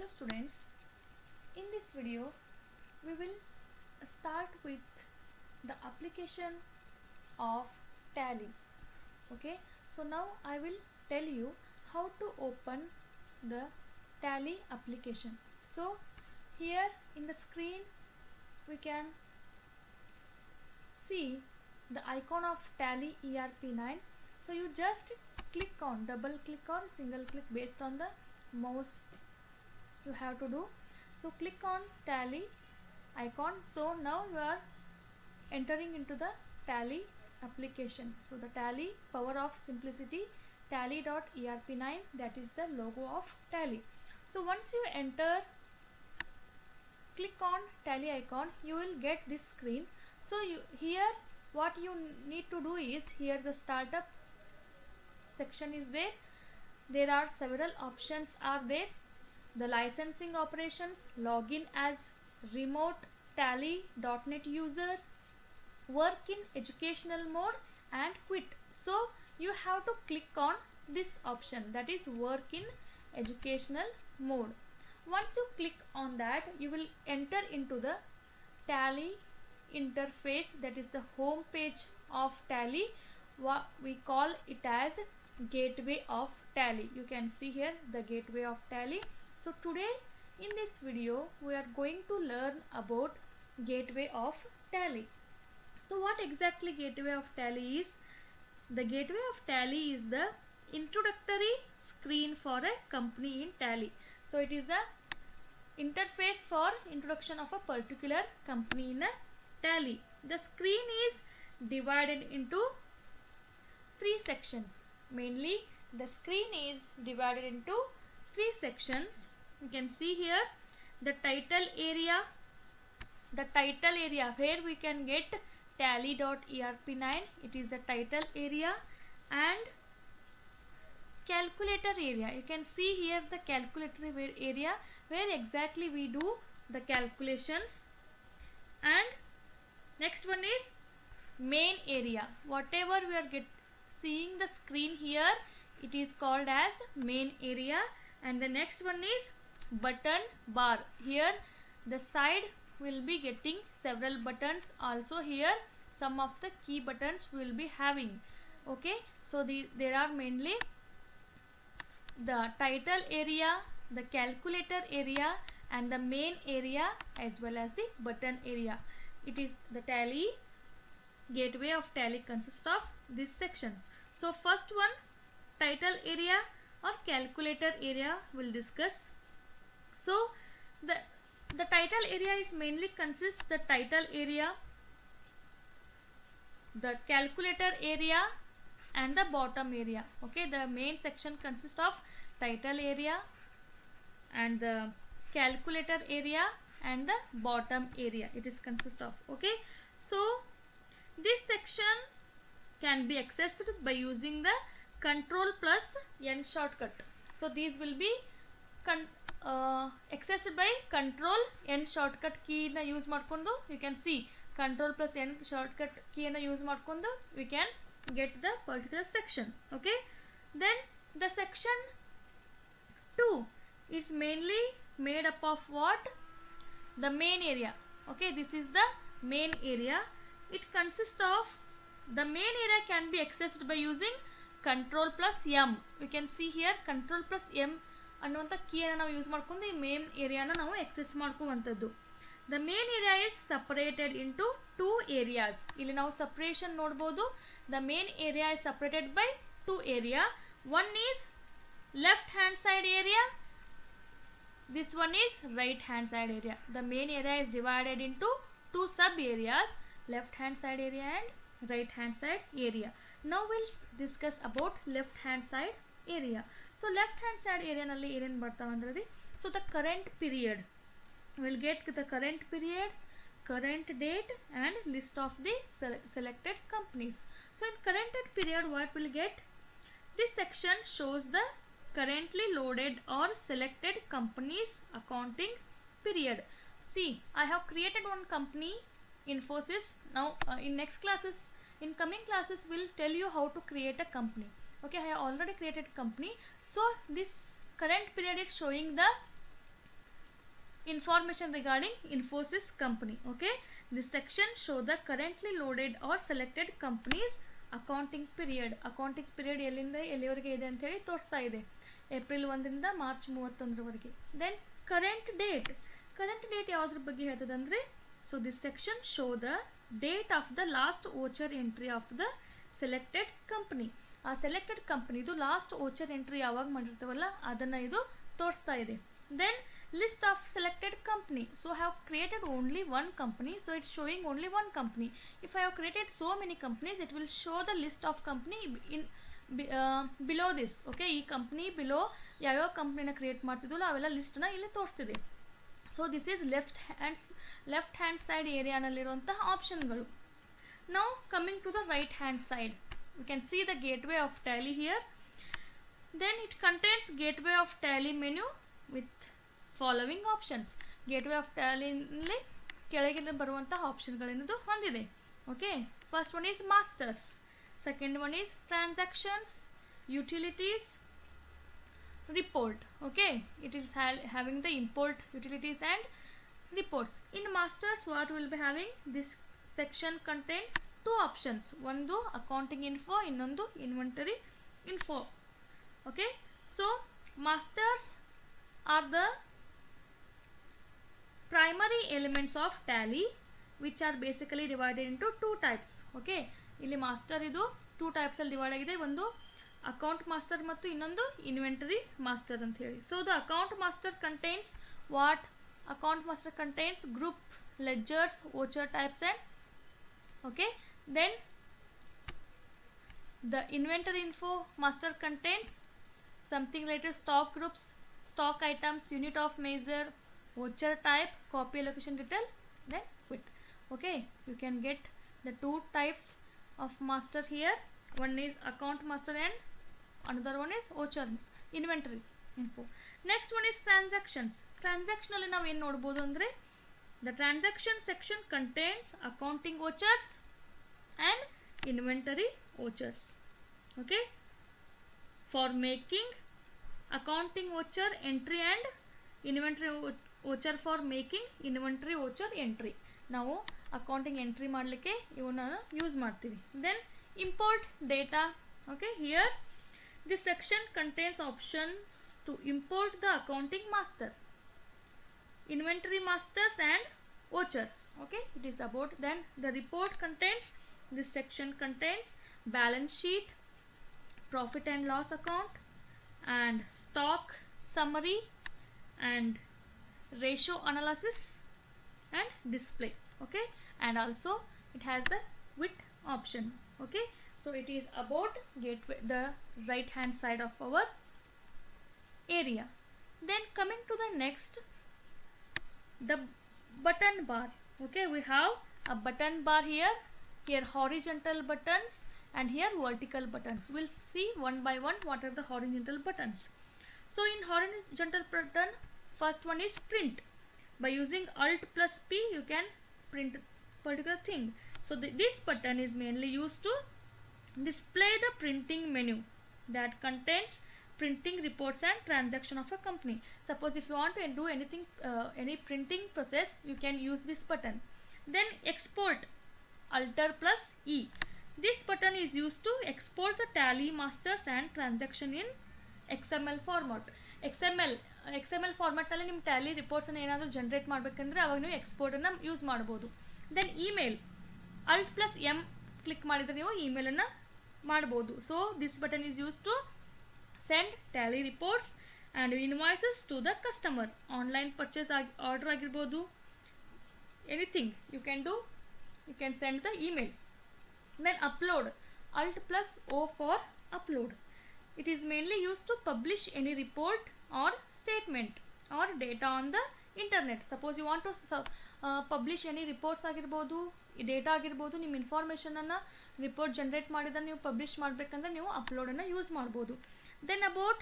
Hello students, in this video we will start with the application of Tally. Okay, so now I will tell you how to open the Tally application. So here in the screen we can see the icon of Tally ERP9. So you just double click on, single click based on the mouse you have to do. So click on Tally icon. So now you are entering into the Tally application. So the Tally Power of Simplicity Tally.erp9, that is the logo of Tally. So once you enter, click on Tally icon, you will get this screen. So here what you need to do is, here the startup section is there. There are several options are there. The licensing operations, login as remote Tally.net user, work in educational mode, and quit. So you have to click on this option, that is work in educational mode. Once you click on that, you will enter into the Tally interface, that is the home page of Tally. What we call it as gateway of Tally. You can see here the gateway of Tally. So today in this video we are going to learn about gateway of Tally. So what exactly gateway of Tally is? The gateway of Tally is the introductory screen for a company in Tally. So it is the interface for introduction of a particular company in a Tally. The screen is divided into three sections. Mainly the screen is divided into three sections. You can see here the title area where we can get Tally.erp9, it is the title area, and calculator area. You can see here the calculator area where exactly we do the calculations. And next one is main area. Whatever we are seeing the screen here, it is called as main area. And the next one is button bar. Here the side will be getting several buttons. Also here some of the key buttons will be having. Okay, so there are mainly the title area, the calculator area, and the main area, as well as the button area. It is the Tally gateway of Tally consists of these sections. So first one, title area or calculator area, will discuss. So the title area is mainly consists the title area, the calculator area, and the bottom area. Okay, the main section consists of title area and the calculator area and the bottom area it is consist of. Okay, so this section can be accessed by using the Ctrl+N shortcut. So these will be accessed by Ctrl+N shortcut key na use ಮಾಡ್ಕೊಂಡು. You can see Ctrl+N shortcut key na use ಮಾಡ್ಕೊಂಡು we can get the particular section. Okay, then the section 2 is mainly made up of what? The main area. Okay, this is the main area. It consists of, the main area can be accessed by using Ctrl+M. You can see here Ctrl+M ಅನ್ನುವಂಥ ಕೀಯನ್ನು ನಾವು use ಮಾಡ್ಕೊಂಡು ಈ main ಏರಿಯಾನ ನಾವು access ಮಾಡ್ಕೊಳ್ಳುವಂಥದ್ದು. The main area is separated into 2 areas. ಇಲ್ಲಿ ನಾವು ಸಪರೇಷನ್ ನೋಡ್ಬೋದು. The main area is separated by 2 area. One is left hand side area, this one is right hand side area. The main area is divided into 2 sub areas, left hand side area and right hand side area. Now we'll discuss about left hand side area. So left hand side area nalli enen bartavandre, so the current period, we'll get the current period, current date, and list of the selected companies. So in current period, what we'll get, this section shows the currently loaded or selected companies accounting period. See, I have created one company, Infosys. Now in next classes, in coming classes, we'll tell you how to create a company. Okay, I have already created a company. So this current period is showing the information regarding Infosys company. Okay, this section show the currently loaded or selected companies accounting period. Accounting period ಎಲ್ಲಿಂದ ಎಲ್ಲಿವರೆಗೆ ಇದೆ ಅಂತ ಹೇಳಿ ತೋರಿಸ್ತಾ ಇದೆ, April 1ರಿಂದ March 31ರವರೆಗೆ. Then current date ಯಾವುದ್ರ ಬಗ್ಗೆ ಹೇಳ್ತದೆ ಅಂದರೆ, so this section show the date of the last voucher entry of the selected company. ಆ ಸೆಲೆಕ್ಟೆಡ್ ಕಂಪ್ನಿದು ಲಾಸ್ಟ್ ಓಚರ್ ಎಂಟ್ರಿ ಯಾವಾಗ ಮಾಡಿರ್ತೀವಲ್ಲ ಅದನ್ನು ಇದು ತೋರಿಸ್ತಾ ಇದೆ. Then list of selected company. So I have created only one company, so it's showing only one company. If I have created so many companies, it will show the list of company in below this. Okay, ಈ company below ಯಾವ್ಯಾವ ಕಂಪ್ನಿನ create ಮಾಡ್ತಿದ್ವಲ್ಲ ಅವೆಲ್ಲ ಲಿಸ್ಟ್ನ ಇಲ್ಲಿ ತೋರಿಸ್ತಿದೆ. So this is left hand side ಏರಿಯಾನಲ್ಲಿರುವಂತಹ ಆಪ್ಷನ್ಗಳು. Now coming to the right hand side, you can see the gateway of Tally here. Then it contains gateway of Tally menu with following options. Gateway of ಟ್ಯಾಲಿನಲ್ಲಿ ಕೆಳಗಿನ ಬರುವಂತಹ ಆಪ್ಷನ್ಗಳೇನದು ಹೊಂದಿದೆ. Okay, first one is masters, second one is transactions, utilities, report. Okay, it is having the import, utilities and reports. In masters what will be having, this section contain two options, ಒಂದು accounting info, ಇನ್ನೊಂದು inventory info. Okay, so masters are the primary elements of tally which are basically divided into two types. Okay, ಇಲ್ಲಿ master ಇದು two types ಅಲ್ಲಿ divide ಆಗಿದೆ, ಒಂದು account master ಮತ್ತು ಇನ್ನೊಂದು inventory master ಅಂತ ಹೇಳಿ. So the account master contains what? Account master contains group, ledgers, voucher types and okay. Then the inventory info master contains something related stock groups, stock items, unit of measure, voucher type, copy allocation detail, then quit. Okay, you can get the two types of master here. One is account master and another one is voucher inventory info. Next one is transactions. Transaction alli ನಾವು ಏನು ನೋಡಬಹುದು ಅಂದರೆ, the transaction section contains accounting vouchers and inventory vouchers. Okay, for making accounting voucher entry and inventory voucher for making inventory voucher entry. ನಾವು accounting entry ಮಾಡಲಿಕ್ಕೆ ಇವನ್ನ use ಮಾಡ್ತೀವಿ. Then import data. Okay, here this section contains options to import the accounting master, inventory masters and vouchers. Okay, it is about. Then the report contains, this section contains balance sheet, profit and loss account and stock summary and ratio analysis and display. Okay, and also it has the width option. Okay, so it is about gateway, the right hand side of our area. Then coming to the next, the button bar. Okay, we have a button bar here horizontal buttons and here vertical buttons. We'll see one by one what are the horizontal buttons. So in horizontal button, first one is print. By using Alt plus P you can print particular thing. So this button is mainly used to display the printing menu that contains printing reports and transaction of a company. Suppose if you want to do anything, any printing process, you can use this button. Then export, Alt plus E. This button is used to export the tally masters and transaction in XML format. XML format ಅಲ್ಲಿ ನಿಮ್ಮ Tally reports ಅನ್ನು ಏನಾದರೂ generate ಮಾಡಬೇಕಂದ್ರೆ ಅವಾಗ ನೀವು export ಅನ್ನು use ಮಾಡಬಹುದು. Then email, Alt plus M click ಮಾಡಿದ್ರೆ ನೀವು ಇಮೇಲ್ ಅನ್ನು ಮಾಡಬಹುದು. So this button is use to send tally reports and invoices to the customer. Online purchase order ಆಗಿರಬಹುದು, anything you can do, you can send the email. Then upload, Alt plus O for upload. It is mainly used to publish any report or statement or data on the internet. Suppose you want to publish any reports ಆಗಿರಬಹುದು, data ಆಗಿರಬಹುದು, ನಿಮ್ಮ information ಅನ್ನು report generate ಮಾಡಿದ್ರೆ ನೀವು publish ಮಾಡಬೇಕಂದ್ರೆ ನೀವು upload ಅನ್ನು use ಮಾಡಬಹುದು. Then about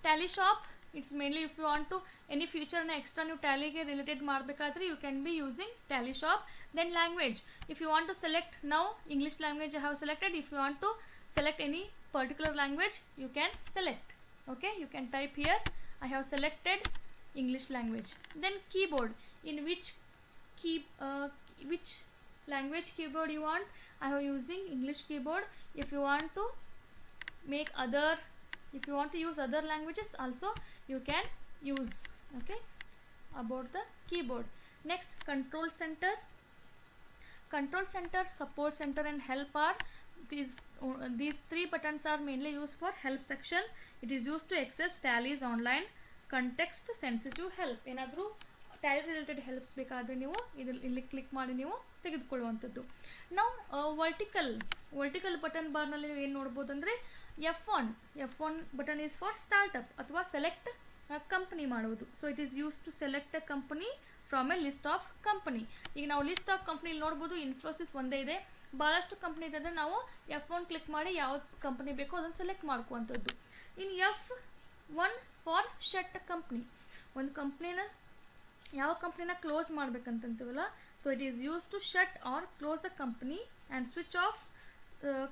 tally shop, it's mainly if you want to any feature na extra new tally ge related ಮಾಡಬೇಕಾದ್ರೆ you can be using tally shop. Then language, if you want to select, now English language I have selected. If you want to select any particular language you can select. Okay, you can type here I have selected English language. Then keyboard, in which which language keyboard you want. I am using English keyboard. If you want to make other, if you want to use other languages also, you can use. Okay, about the keyboard. Next, control center. Control center, support center and help are these three buttons are mainly used for help section. It is used to access Tally's online context sensitive help. ಏನಾದರೂ Tally related helps ಬೇಕಾದರೆ ನೀವು ಇಲ್ಲಿ click ಮಾಡಿ ನೀವು ತೆಗೆದುಕೊಳ್ಳುವಂಥದ್ದು. ನಾವು vertical button ಬಾರ್ನಲ್ಲಿ ಏನು ನೋಡ್ಬೋದು ಅಂದರೆ F1 button is for startup ಅಥವಾ ಸೆಲೆಕ್ಟ್ ಕಂಪನಿ ಮಾಡುವುದು. So it is use to select a company from a list of company. ಈಗ ನಾವು ಲಿಸ್ಟ್ ಆಫ್ ಕಂಪನಿ ನೋಡ್ಬೋದು, ಇನ್ಫೋಸಿಸ್ ಒಂದೇ ಇದೆ, ಭಾಳಷ್ಟು ಕಂಪ್ನಿ ಇದೆ ಅಂದರೆ ನಾವು F1 ಕ್ಲಿಕ್ ಮಾಡಿ ಯಾವ ಕಂಪನಿ ಬೇಕೋ ಅದನ್ನು ಸೆಲೆಕ್ಟ್ ಮಾಡ್ಕುವಂಥದ್ದು. In F1 for shut company, ಒಂದು ಕಂಪ್ನಿನ ಯಾವ ಕಂಪ್ನಿನ ಕ್ಲೋಸ್ ಮಾಡ್ಬೇಕಂತೀವಲ್ಲ, so it is use to shut or close the company and switch off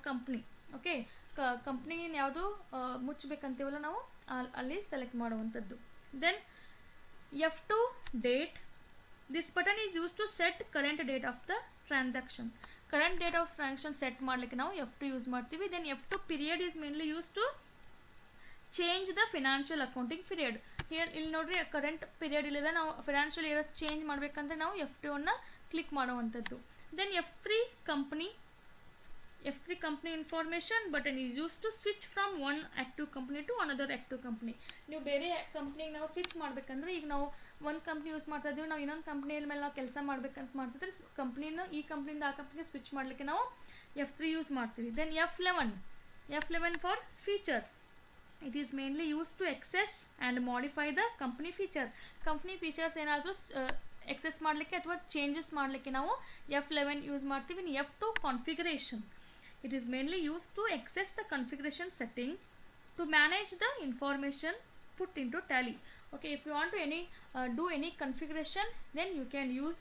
company. Okay, ಕಂಪ್ನಿನ ಯಾವುದು ಮುಚ್ಚಬೇಕಂತೀವಲ್ಲ ನಾವು ಅಲ್ಲಿ ಸೆಲೆಕ್ಟ್ ಮಾಡುವಂಥದ್ದು. Then F2 date, this button is use to set current date of the transaction. Current date of transaction set ಮಾಡಲಿಕ್ಕೆ ನಾವು F2 use ಮಾಡ್ತೀವಿ. Then F2 period is mainly use to change the financial accounting period. Here ಇಲ್ಲಿ ನೋಡ್ರಿ current period ಇಲ್ಲದ ನಾವು financial year change ಮಾಡಬೇಕಂದ್ರೆ ನಾವು F2 ಅನ್ನು ಕ್ಲಿಕ್ ಮಾಡುವಂಥದ್ದು. Then F3 company information button is use to switch from one active company to another active company. ನೀವು ಬೇರೆ ಕಂಪ್ನಿಗೆ ನಾವು ಸ್ವಿಚ್ ಮಾಡಬೇಕಂದ್ರೆ, ಈಗ ನಾವು ಒಂದು ಕಂಪ್ನಿ ಯೂಸ್ ಮಾಡ್ತಾ ಇದ್ದೀವಿ, ನಾವು ಇನ್ನೊಂದು ಕಂಪ್ನಿಯ ಮೇಲೆ ನಾವು ಕೆಲಸ ಮಾಡ್ಬೇಕಂತ ಮಾಡ್ತಿದ್ರೆ ಕಂಪ್ನಿನ ಈ ಕಂಪ್ನಿಯಿಂದ ಆ ಕಂಪ್ನಿಗೆ ಸ್ವಿಚ್ ಮಾಡಲಿಕ್ಕೆ ನಾವು F3 ಯೂಸ್ ಮಾಡ್ತೀವಿ. Then F11 for feature. It is mainly used to access and modify the company feature. Company features ಏನಾದರೂ access ಮಾಡಲಿಕ್ಕೆ ಅಥವಾ ಚೇಂಜಸ್ ಮಾಡಲಿಕ್ಕೆ ನಾವು F11 ಯೂಸ್ ಮಾಡ್ತೀವಿ. F2 configuration. It is mainly used to access the configuration setting to manage the information put into Tally. Okay, if you want to do any configuration, then you can use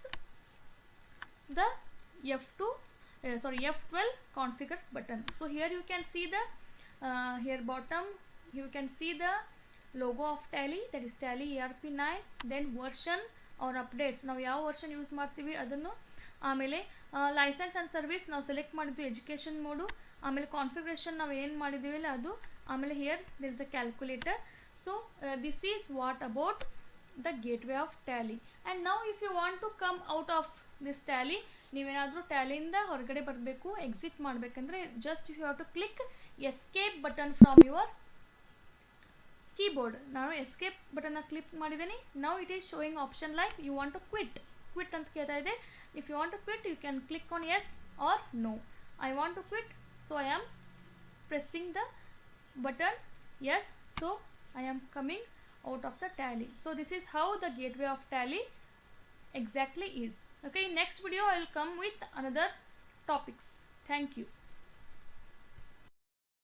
the F12 configure button. So here you can see the here bottom you can see the logo of Tally, that is Tally ERP9. then version or updates, ನಾವು ಯಾವ version use ಮಾಡ್ತೀವಿ ಅದನ್ನು. ಆಮೇಲೆ licence and service ನಾವು select ಮಾಡಿದ್ವಿ education mode. ಆಮೇಲೆ configuration ನಾವು ಏನು ಮಾಡಿದ್ದೀವಲ್ಲ ಅದು. ಆಮೇಲೆ here there is a calculator. So this is what about the gateway of Tally. And ನಾವು if you want to come out of this Tally, ನೀವೇನಾದರೂ ಟ್ಯಾಲಿಯಿಂದ ಹೊರಗಡೆ ಬರಬೇಕು, ಎಕ್ಸಿಟ್ ಮಾಡಬೇಕಂದ್ರೆ just you have to click escape button from your keyboard. ನಾನು escape ಬಟನ್ನ click ಮಾಡಿದ್ದೀನಿ. Now it is showing option like you want to quit ಅಂತ ಕೇಳ್ತಾ ಇದೆ. If you want to quit you can click on S or no. I want to quit, so I am pressing the button S. So I am coming out of the Tally. So this is how the gateway of Tally exactly is. Okay, in next video I will come with another topics. Thank you.